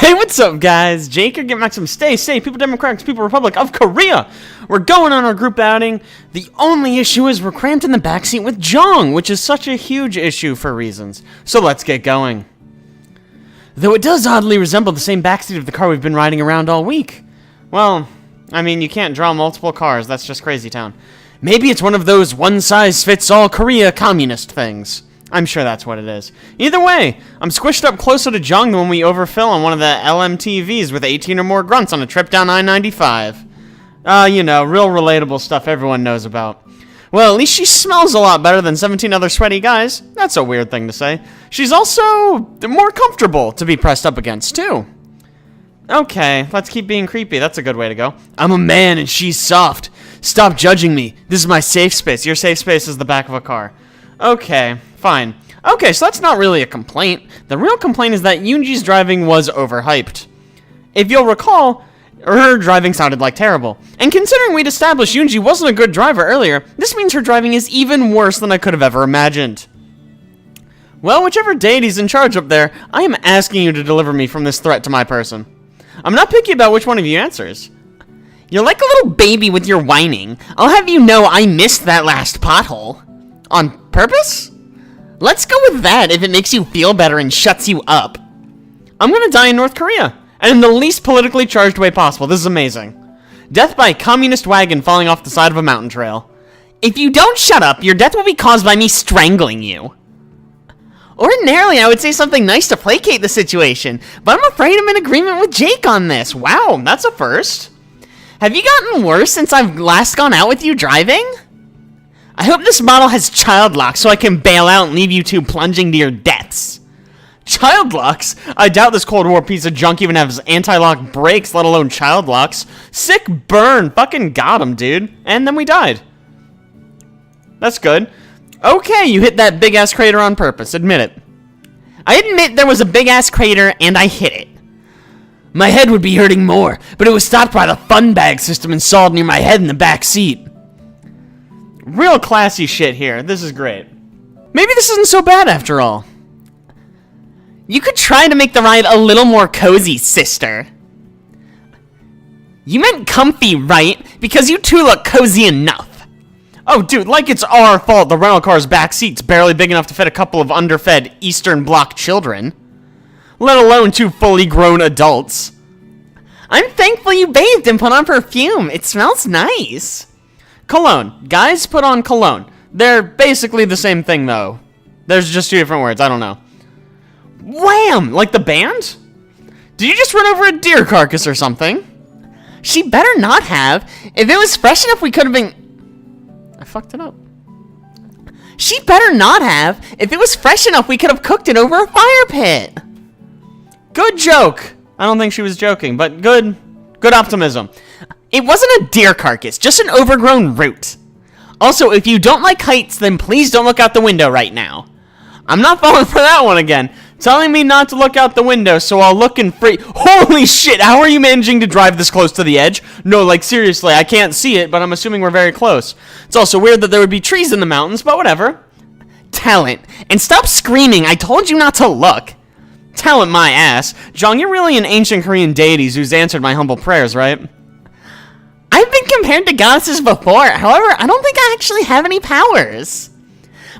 Hey, what's up, guys? Jake here, getting back some Stay, People Democrats, People Republic of Korea. We're going on our group outing. The only issue is we're cramped in the backseat with Jong, which is such a huge issue for reasons. So let's get going. Though it does oddly resemble the same backseat of the car we've been riding around all week. Well, I mean, you can't draw multiple cars. That's just crazy town. Maybe it's one of those one-size-fits-all Korea communist things. I'm sure that's what it is. Either way, I'm squished up closer to Jong than when we overfill on one of the LMTVs with 18 or more grunts on a trip down I-95. You know, real relatable stuff everyone knows about. Well, at least she smells a lot better than 17 other sweaty guys. That's a weird thing to say. She's also more comfortable to be pressed up against, too. Okay, let's keep being creepy. That's a good way to go. I'm a man and she's soft. Stop judging me. This is my safe space. Your safe space is the back of a car. Okay, fine. Okay, so that's not really a complaint. The real complaint is that Yoonji's driving was overhyped. If you'll recall, her driving sounded like terrible. And considering we'd established Yoonji wasn't a good driver earlier, this means her driving is even worse than I could have ever imagined. Well, whichever deity's in charge up there, I am asking you to deliver me from this threat to my person. I'm not picky about which one of you answers. You're like a little baby with your whining. I'll have you know I missed that last pothole. On purpose? Let's go with that if it makes you feel better and shuts you up. I'm gonna die in North Korea, and in the least politically charged way possible. This is amazing. Death by a communist wagon falling off the side of a mountain trail. If you don't shut up, your death will be caused by me strangling you. Ordinarily, I would say something nice to placate the situation, but I'm afraid I'm in agreement with Jake on this. Wow, that's a first. Have you gotten worse since I've last gone out with you driving? I hope this model has child locks so I can bail out and leave you two plunging to your deaths. Child locks? I doubt this Cold War piece of junk even has anti-lock brakes, let alone child locks. Sick burn. Fucking got him, dude. And then we died. That's good. Okay, you hit that big-ass crater on purpose. Admit it. I admit there was a big-ass crater, and I hit it. My head would be hurting more, but it was stopped by the fun bag system installed near my head in the back seat. Real classy shit here. This is great. Maybe this isn't so bad after all. You could try to make the ride a little more cozy, sister. You meant comfy, right? Because you two look cozy enough. Oh, dude, like it's our fault the rental car's back seat's barely big enough to fit a couple of underfed Eastern Bloc children. Let alone two fully grown adults. I'm thankful you bathed and put on perfume. It smells nice. Cologne. Guys put on cologne. They're basically the same thing, though. There's just two different words. I don't know. Wham! Like the band? Did you just run over a deer carcass or something? She better not have. If it was fresh enough, we could have been... I fucked it up. She better not have. If it was fresh enough, we could have cooked it over a fire pit. Good joke. I don't think she was joking, but good optimism. It wasn't a deer carcass, just an overgrown root. Also, if you don't like heights, then please don't look out the window right now. I'm not falling for that one again. Telling me not to look out the window, so I'll look and free. Holy shit, how are you managing to drive this close to the edge? No, like seriously, I can't see it, but I'm assuming we're very close. It's also weird that there would be trees in the mountains, but whatever. Talent. And stop screaming, I told you not to look. Talent my ass. Jong, you're really an ancient Korean deity who's answered my humble prayers, right? I've been compared to goddesses before, however, I don't think I actually have any powers.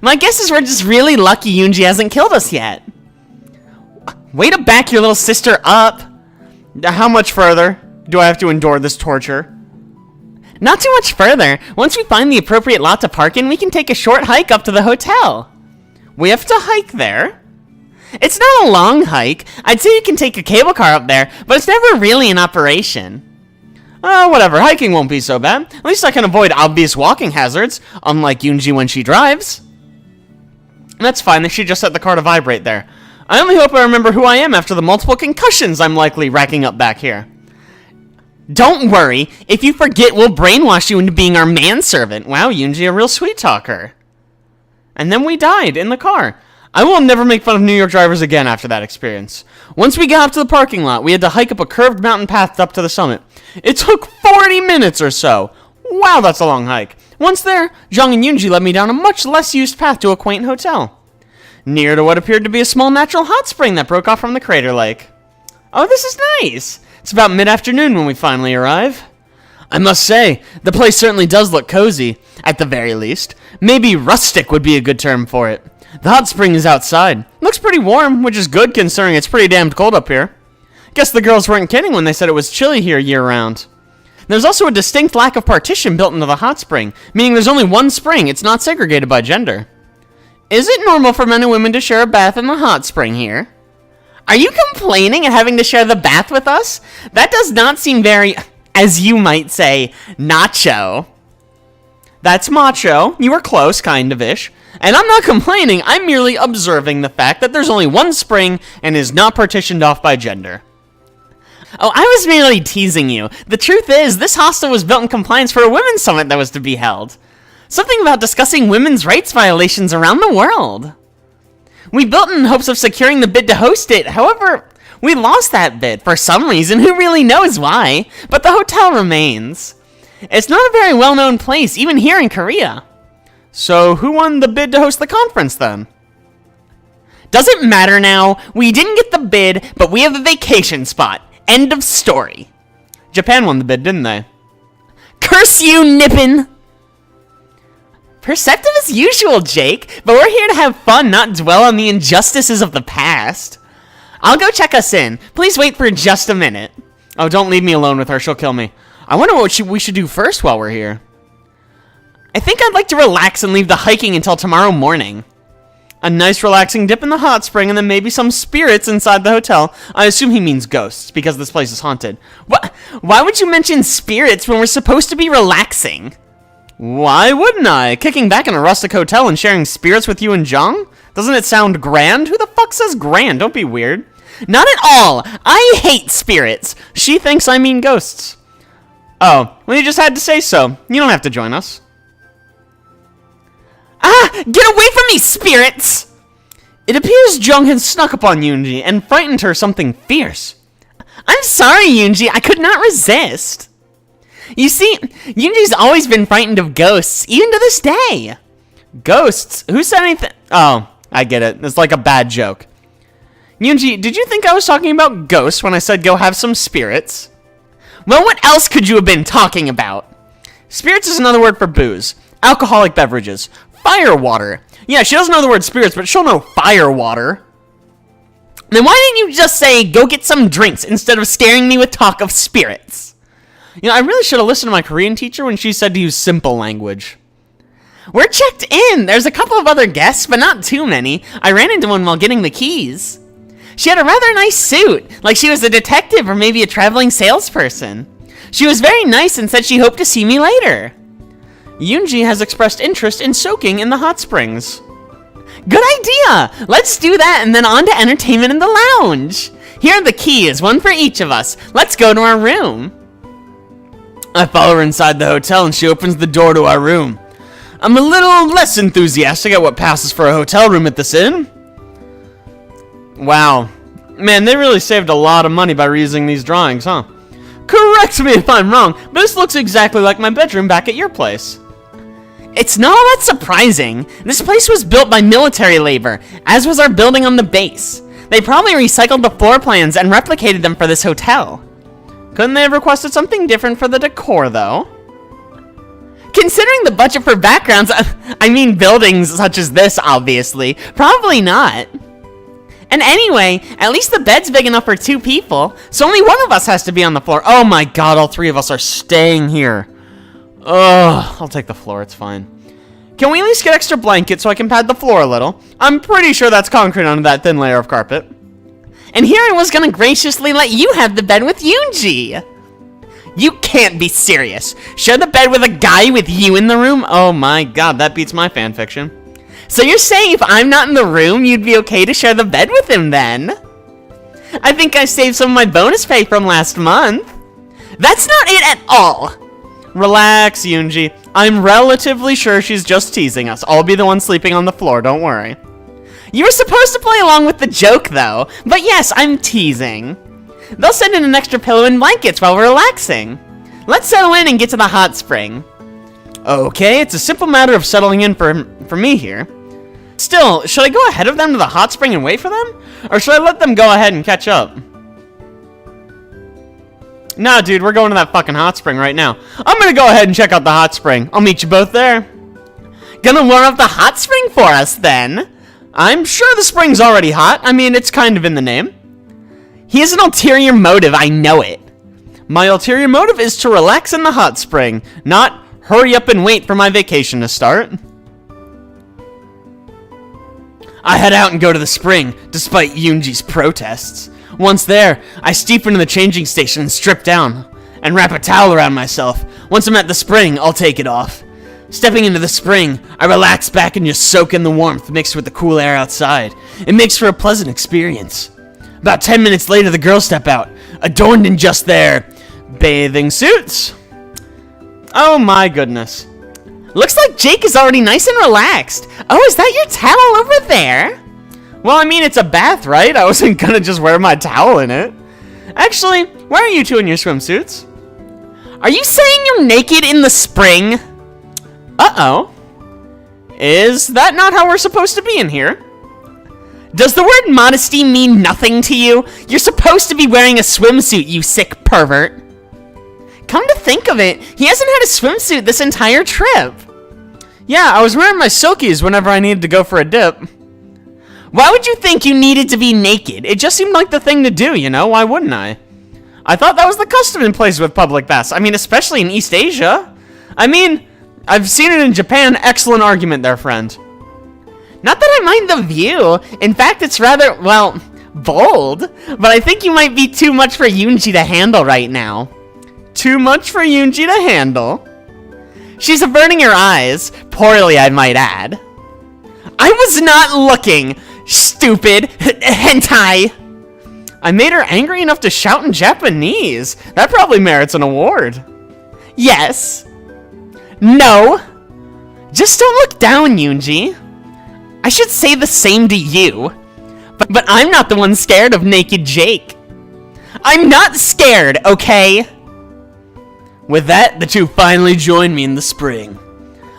My guess is we're just really lucky Yoonji hasn't killed us yet. Way to back your little sister up. How much further do I have to endure this torture? Not too much further. Once we find the appropriate lot to park in, we can take a short hike up to the hotel. We have to hike there? It's not a long hike. I'd say you can take a cable car up there, but it's never really in operation. Whatever, hiking won't be so bad. At least I can avoid obvious walking hazards, unlike Yoonji when she drives. That's fine, they should just set the car to vibrate there. I only hope I remember who I am after the multiple concussions I'm likely racking up back here. Don't worry, if you forget, we'll brainwash you into being our manservant. Wow, Yoonji, a real sweet talker. And then we died in the car. I will never make fun of New York drivers again after that experience. Once we got up to the parking lot, we had to hike up a curved mountain path up to the summit. It took 40 minutes or so. Wow, that's a long hike. Once there, Jong and Yoonji led me down a much less used path to a quaint hotel, near to what appeared to be a small natural hot spring that broke off from the crater lake. Oh, this is nice. It's about mid-afternoon when we finally arrive. I must say, the place certainly does look cozy, at the very least. Maybe rustic would be a good term for it. The hot spring is outside. Looks pretty warm, which is good considering it's pretty damned cold up here. Guess the girls weren't kidding when they said it was chilly here year-round. There's also a distinct lack of partition built into the hot spring, meaning there's only one spring. It's not segregated by gender. Is it normal for men and women to share a bath in the hot spring here? Are you complaining at having to share the bath with us? That does not seem very, as you might say, nacho. That's macho. You were close, kind of-ish. And I'm not complaining, I'm merely observing the fact that there's only one spring and is not partitioned off by gender. Oh, I was merely teasing you. The truth is, this hostel was built in compliance for a women's summit that was to be held. Something about discussing women's rights violations around the world. We built in hopes of securing the bid to host it, however, we lost that bid for some reason, who really knows why, but the hotel remains. It's not a very well-known place, even here in Korea. So, who won the bid to host the conference, then? Doesn't matter now, we didn't get the bid, but we have a vacation spot. End of story. Japan won the bid, didn't they? Curse you, Nippon! Perceptive as usual, Jake, but we're here to have fun, not dwell on the injustices of the past. I'll go check us in. Please wait for just a minute. Oh, don't leave me alone with her, she'll kill me. I wonder what we should do first while we're here. I think I'd like to relax and leave the hiking until tomorrow morning. A nice relaxing dip in the hot spring and then maybe some spirits inside the hotel. I assume he means ghosts, because this place is haunted. What? Why would you mention spirits when we're supposed to be relaxing? Why wouldn't I? Kicking back in a rustic hotel and sharing spirits with you and Jung? Doesn't it sound grand? Who the fuck says grand? Don't be weird. Not at all! I hate spirits! She thinks I mean ghosts. Oh, well you just had to say so. You don't have to join us. Ah! Get away from me, spirits! It appears Jung had snuck upon Yoonji and frightened her something fierce. I'm sorry, Yoonji, I could not resist. You see, Yoonji's always been frightened of ghosts, even to this day. Ghosts? Who said anything? Oh, I get it. It's like a bad joke. Yoonji, did you think I was talking about ghosts when I said go have some spirits? Well, what else could you have been talking about? Spirits is another word for booze. Alcoholic beverages. Fire water. Yeah, she doesn't know the word spirits, but she'll know fire water. Then why didn't you just say, go get some drinks, instead of scaring me with talk of spirits? You know, I really should have listened to my Korean teacher when she said to use simple language. We're checked in. There's a couple of other guests, but not too many. I ran into one while getting the keys. She had a rather nice suit, like she was a detective or maybe a traveling salesperson. She was very nice and said she hoped to see me later. Yoonji has expressed interest in soaking in the hot springs. Good idea! Let's do that and then on to entertainment in the lounge. Here are the keys, one for each of us. Let's go to our room. I follow her inside the hotel and she opens the door to our room. I'm a little less enthusiastic at what passes for a hotel room at this inn. Wow. Man, they really saved a lot of money by reusing these drawings, huh? Correct me if I'm wrong, but this looks exactly like my bedroom back at your place. It's not all that surprising. This place was built by military labor, as was our building on the base. They probably recycled the floor plans and replicated them for this hotel. Couldn't they have requested something different for the decor, though? Considering the budget for backgrounds, I mean buildings such as this, obviously, probably not. And anyway, at least the bed's big enough for 2 people, so only one of us has to be on the floor. Oh my god, all 3 of us are staying here. Ugh, I'll take the floor, it's fine. Can we at least get extra blankets so I can pad the floor a little? I'm pretty sure that's concrete under that thin layer of carpet. And here I was gonna graciously let you have the bed with Yoonji. You can't be serious. Share the bed with a guy with you in the room? Oh my god, that beats my fanfiction. So you're saying if I'm not in the room, you'd be okay to share the bed with him then? I think I saved some of my bonus pay from last month. That's not it at all. Relax, Yoonji. I'm relatively sure she's just teasing us. I'll be the one sleeping on the floor, don't worry. You were supposed to play along with the joke, though. But yes, I'm teasing. They'll send in an extra pillow and blankets while we're relaxing. Let's settle in and get to the hot spring. Okay, it's a simple matter of settling in for me here. Still, should I go ahead of them to the hot spring and wait for them? Or should I let them go ahead and catch up? Nah, dude, we're going to that fucking hot spring right now. I'm gonna go ahead and check out the hot spring. I'll meet you both there. Gonna warm up the hot spring for us, then? I'm sure the spring's already hot. I mean, it's kind of in the name. He has an ulterior motive, I know it. My ulterior motive is to relax in the hot spring, not hurry up and wait for my vacation to start. I head out and go to the spring, despite Yoonji's protests. Once there, I steep into the changing station and strip down, and wrap a towel around myself. Once I'm at the spring, I'll take it off. Stepping into the spring, I relax back and just soak in the warmth mixed with the cool air outside. It makes for a pleasant experience. About 10 minutes later, the girls step out, adorned in just their bathing suits. Oh my goodness. Looks like Jake is already nice and relaxed. Oh, is that your towel over there? Well, I mean, it's a bath, right? I wasn't gonna just wear my towel in it. Actually, why are you two in your swimsuits? Are you saying you're naked in the spring? Uh-oh. Is that not how we're supposed to be in here? Does the word modesty mean nothing to you? You're supposed to be wearing a swimsuit, you sick pervert. Come to think of it, he hasn't had a swimsuit this entire trip. Yeah, I was wearing my silkies whenever I needed to go for a dip. Why would you think you needed to be naked? It just seemed like the thing to do, you know? Why wouldn't I? I thought that was the custom in places with public baths. I mean, especially in East Asia. I mean, I've seen it in Japan. Excellent argument there, friend. Not that I mind the view. In fact, it's rather, well, bold. But I think you might be too much for Yoonji to handle right now. Too much for Yoonji to handle. She's averting her eyes. Poorly, I might add. I was not looking, stupid hentai. I made her angry enough to shout in Japanese. That probably merits an award. Yes. No. Just don't look down, Yoonji. I should say the same to you. But I'm not the one scared of naked Jake. I'm not scared, okay? With that, the two finally join me in the spring.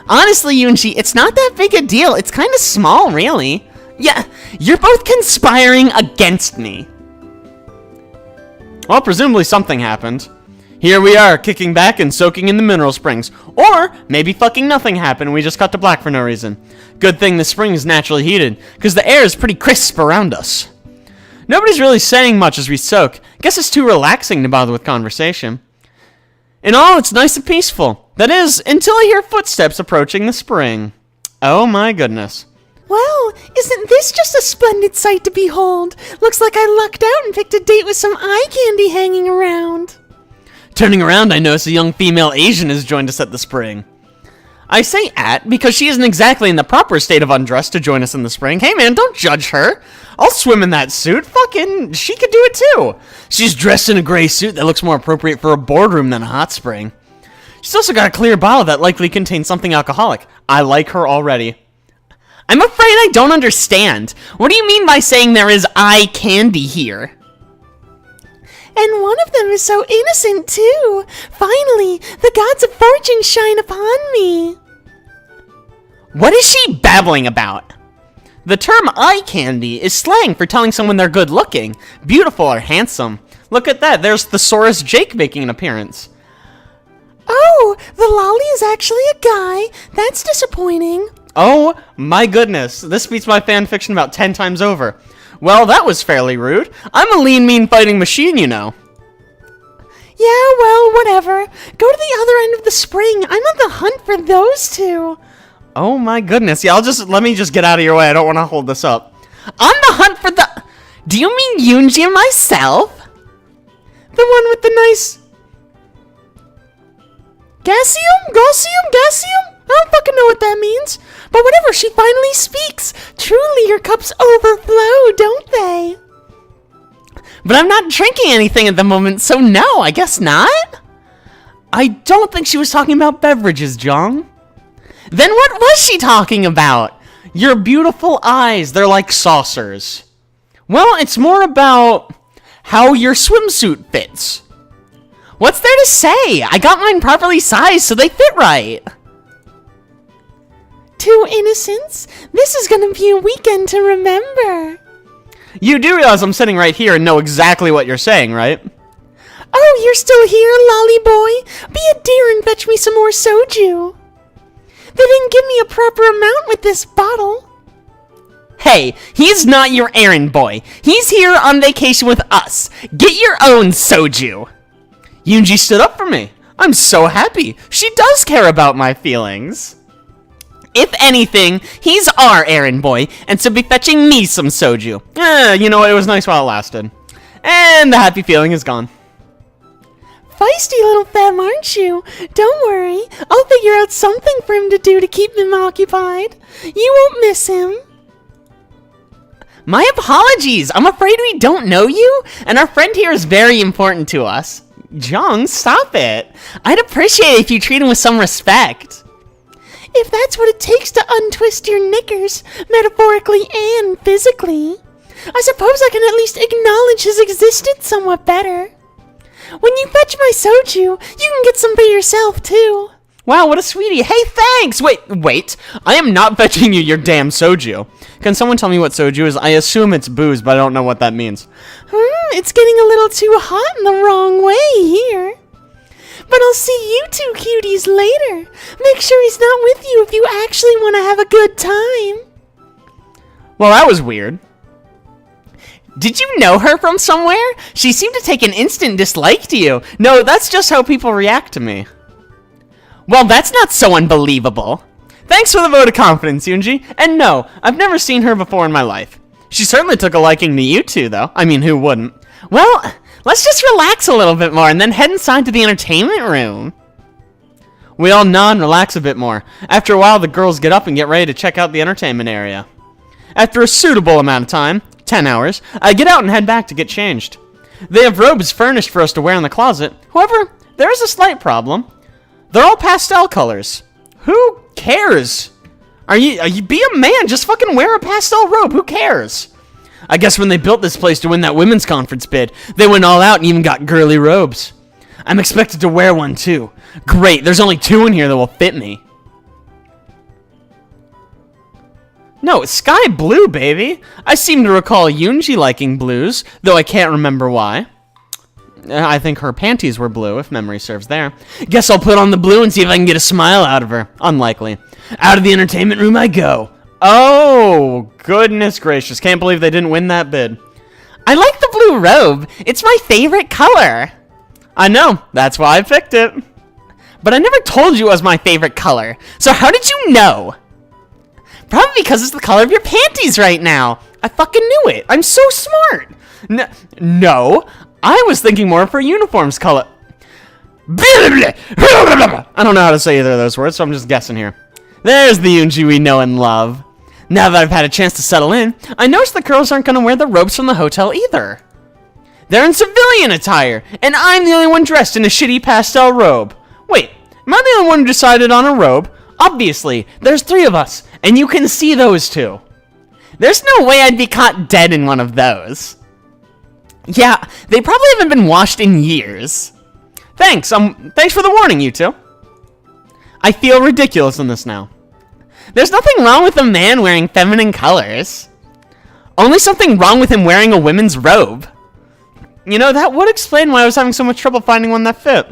Honestly, Yoonji, it's not that big a deal. It's kind of small, really. Yeah, you're both conspiring against me. Well, presumably something happened. Here we are, kicking back and soaking in the mineral springs. Or maybe fucking nothing happened and we just cut to black for no reason. Good thing the spring is naturally heated, because the air is pretty crisp around us. Nobody's really saying much as we soak. Guess it's too relaxing to bother with conversation. In all, it's nice and peaceful. That is, until I hear footsteps approaching the spring. Oh my goodness. Well, isn't this just a splendid sight to behold? Looks like I lucked out and picked a date with some eye candy hanging around. Turning around, I notice a young female Asian has joined us at the spring. I say at because she isn't exactly in the proper state of undress to join us in the spring. Hey man, don't judge her. I'll swim in that suit. Fucking, she could do it too. She's dressed in a gray suit that looks more appropriate for a boardroom than a hot spring. She's also got a clear bottle that likely contains something alcoholic. I like her already. I'm afraid I don't understand. What do you mean by saying there is eye candy here? And one of them is so innocent, too. Finally, the gods of fortune shine upon me. What is she babbling about? The term eye candy is slang for telling someone they're good looking, beautiful, or handsome. Look at that, there's Thesaurus Jake making an appearance. Oh, the lolly is actually a guy. That's disappointing. Oh my goodness, this beats my fanfiction about 10 times over. Well, that was fairly rude. I'm a lean, mean fighting machine, you know. Yeah, well, whatever. Go to the other end of the spring. I'm on the hunt for those two. Oh my goodness. Yeah, let me just get out of your way. I don't want to hold this up. On the hunt for the... Do you mean Yoonji and myself? The one with the nice... Gasium? I don't fucking know what that means. But whatever, she finally speaks. Truly, your cups overflow, don't they? But I'm not drinking anything at the moment, so no, I guess not. I don't think she was talking about beverages, Jong. Then what was she talking about? Your beautiful eyes, they're like saucers. Well, it's more about how your swimsuit fits. What's there to say? I got mine properly sized so they fit right. Two innocents? This is gonna be a weekend to remember. You do realize I'm sitting right here and know exactly what you're saying, right? Oh, you're still here, lolly boy? Be a dear and fetch me some more soju. They didn't give me a proper amount with this bottle. Hey, he's not your errand boy. He's here on vacation with us. Get your own soju. Yoonji stood up for me. I'm so happy. She does care about my feelings. If anything, he's our errand boy, and so be fetching me some soju. You know what? It was nice while it lasted. And the happy feeling is gone. Feisty little femme, aren't you? Don't worry. I'll figure out something for him to do to keep him occupied. You won't miss him. My apologies. I'm afraid we don't know you, and our friend here is very important to us. Jung, stop it. I'd appreciate it if you treat him with some respect. If that's what it takes to untwist your knickers, metaphorically and physically, I suppose I can at least acknowledge his existence somewhat better. When you fetch my soju, you can get some for yourself, too. Wow, what a sweetie. Hey, thanks! Wait. I am not fetching you your damn soju. Can someone tell me what soju is? I assume it's booze, but I don't know what that means. It's getting a little too hot in the wrong way here. But I'll see you two cuties later. Make sure he's not with you if you actually want to have a good time. Well, that was weird. Did you know her from somewhere? She seemed to take an instant dislike to you. No, that's just how people react to me. Well, that's not so unbelievable. Thanks for the vote of confidence, Yoonji. And no, I've never seen her before in my life. She certainly took a liking to you two, though. I mean, who wouldn't? Well, let's just relax a little bit more and then head inside to the entertainment room. We all nod and relax a bit more. After a while, the girls get up and get ready to check out the entertainment area. After a suitable amount of time, 10 hours, I get out and head back to get changed. They have robes furnished for us to wear in the closet. However, there is a slight problem. They're all pastel colors. Who cares? Be a man, just fucking wear a pastel robe, who cares? I guess when they built this place to win that women's conference bid, they went all out and even got girly robes. I'm expected to wear one too. Great, there's only 2 in here that will fit me. No, it's sky blue, baby. I seem to recall Yoonji liking blues, though I can't remember why. I think her panties were blue, if memory serves there. Guess I'll put on the blue and see if I can get a smile out of her. Unlikely. Out of the entertainment room I go. Oh, goodness gracious. Can't believe they didn't win that bid. I like the blue robe. It's my favorite color. I know. That's why I picked it. But I never told you it was my favorite color. So how did you know? Probably because it's the color of your panties right now. I fucking knew it. I'm so smart. No. I was thinking more of her uniform's color. I don't know how to say either of those words, so I'm just guessing here. There's the Yoonji we know and love. Now that I've had a chance to settle in, I noticed the girls aren't going to wear the robes from the hotel either. They're in civilian attire, and I'm the only one dressed in a shitty pastel robe. Wait, am I the only one who decided on a robe? Obviously, there's 3 of us, and you can see those 2. There's no way I'd be caught dead in one of those. Yeah, they probably haven't been washed in years. Thanks for the warning, you two. I feel ridiculous in this now. There's nothing wrong with a man wearing feminine colors. Only something wrong with him wearing a women's robe. You know, that would explain why I was having so much trouble finding one that fit.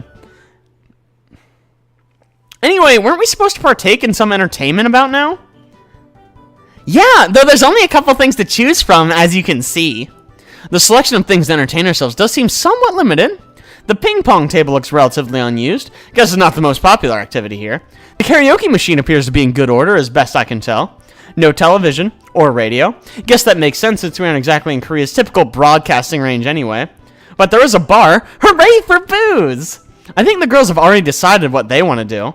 Anyway, weren't we supposed to partake in some entertainment about now? Yeah, though there's only a couple things to choose from, as you can see. The selection of things to entertain ourselves does seem somewhat limited. The ping pong table looks relatively unused. Guess it's not the most popular activity here. The karaoke machine appears to be in good order, as best I can tell. No television or radio. Guess that makes sense since we aren't exactly in Korea's typical broadcasting range anyway. But there is a bar. Hooray for booze! I think the girls have already decided what they want to do.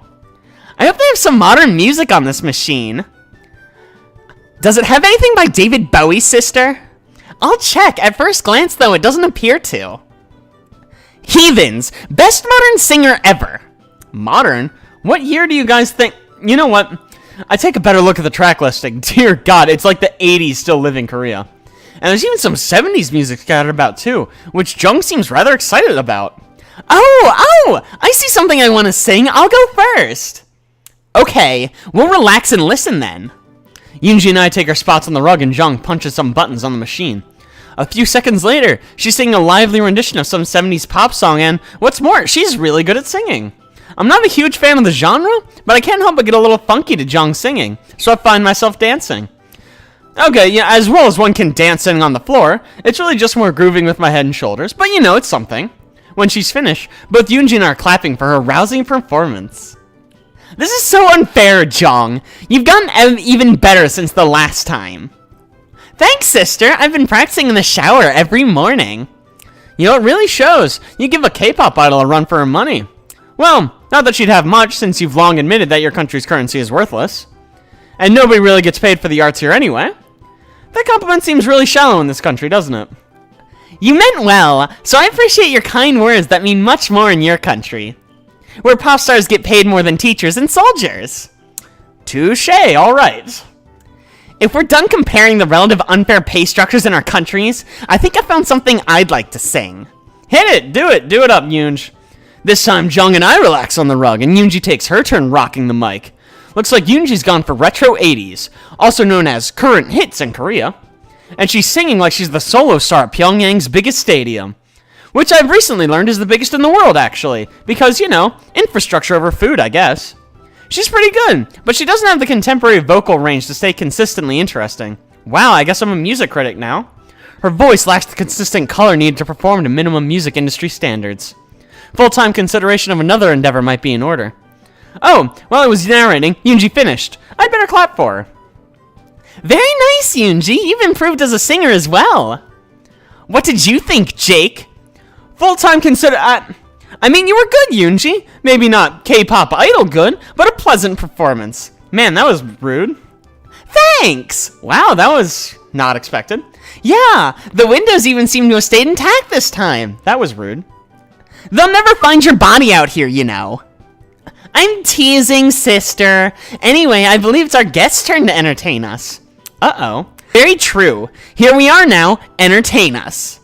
I hope they have some modern music on this machine. Does it have anything by David Bowie's sister? I'll check. At first glance, though, it doesn't appear to. Heathens! Best modern singer ever. Modern? What year do you guys think? You know what? I take a better look at the track listing. Dear God, it's like the 80s still live in Korea. And there's even some 70s music scattered about, too, which Jung seems rather excited about. Oh! I see something I want to sing. I'll go first. Okay, we'll relax and listen then. Yoonji and I take our spots on the rug and Jung punches some buttons on the machine. A few seconds later, she's singing a lively rendition of some 70s pop song, and what's more, she's really good at singing. I'm not a huge fan of the genre, but I can't help but get a little funky to Jong's singing, so I find myself dancing. Okay, yeah, as well as one can dance sitting on the floor, it's really just more grooving with my head and shoulders, but it's something. When she's finished, both Yoonji and I are clapping for her rousing performance. This is so unfair, Jong. You've gotten even better since the last time. Thanks, sister. I've been practicing in the shower every morning. It really shows. You give a K-pop idol a run for her money. Well, not that she'd have much, since you've long admitted that your country's currency is worthless. And nobody really gets paid for the arts here anyway. That compliment seems really shallow in this country, doesn't it? You meant well, so I appreciate your kind words that mean much more in your country, where pop stars get paid more than teachers and soldiers. Touché, alright. If we're done comparing the relative unfair pay structures in our countries, I think I found something I'd like to sing. Hit it, do it up, Yoonj. This time, Jong and I relax on the rug, and Yoonji takes her turn rocking the mic. Looks like Yoonji's gone for retro 80s, also known as current hits in Korea. And she's singing like she's the solo star at Pyongyang's biggest stadium. Which I've recently learned is the biggest in the world, actually. Because, infrastructure over food, I guess. She's pretty good, but she doesn't have the contemporary vocal range to stay consistently interesting. Wow, I guess I'm a music critic now. Her voice lacks the consistent color needed to perform to minimum music industry standards. Full-time consideration of another endeavor might be in order. Oh, while I was narrating, Yoonji finished. I'd better clap for her. Very nice, Yoonji. You've improved as a singer as well. What did you think, Jake? Full-time you were good, Yoonji. Maybe not K-pop idol good, but a pleasant performance. Man, that was rude. Thanks! Wow, that was not expected. Yeah, the windows even seem to have stayed intact this time. That was rude. They'll never find your body out here, I'm teasing, sister. Anyway, I believe it's our guest's turn to entertain us. Uh-oh. Very true. Here we are now. Entertain us.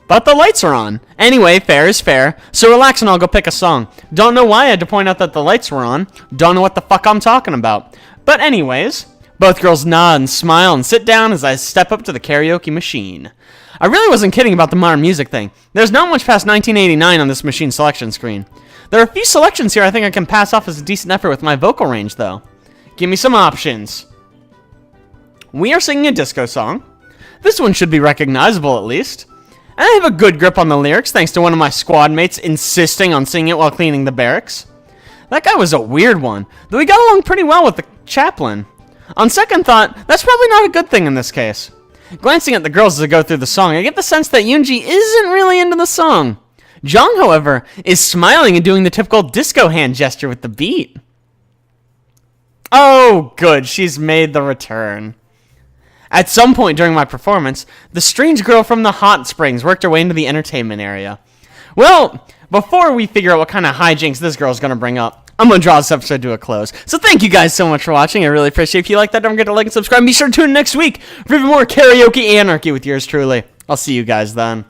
But the lights are on. Anyway, fair is fair. So relax and I'll go pick a song. Don't know why I had to point out that the lights were on. Don't know what the fuck I'm talking about. But anyways, both girls nod and smile and sit down as I step up to the karaoke machine. I really wasn't kidding about the modern music thing. There's not much past 1989 on this machine selection screen. There are a few selections here I think I can pass off as a decent effort with my vocal range, though. Give me some options. We are singing a disco song. This one should be recognizable, at least. And I have a good grip on the lyrics, thanks to one of my squad mates insisting on singing it while cleaning the barracks. That guy was a weird one, though he got along pretty well with the chaplain. On second thought, that's probably not a good thing in this case. Glancing at the girls as I go through the song, I get the sense that Yoonji isn't really into the song. Jong, however, is smiling and doing the typical disco hand gesture with the beat. Oh, good, she's made the return. At some point during my performance, the strange girl from the hot springs worked her way into the entertainment area. Well, before we figure out what kind of hijinks this girl's gonna bring up, I'm gonna draw this episode to a close. So thank you guys so much for watching. I really appreciate it. If you like that, don't forget to like and subscribe. And be sure to tune in next week for even more karaoke anarchy with yours truly. I'll see you guys then.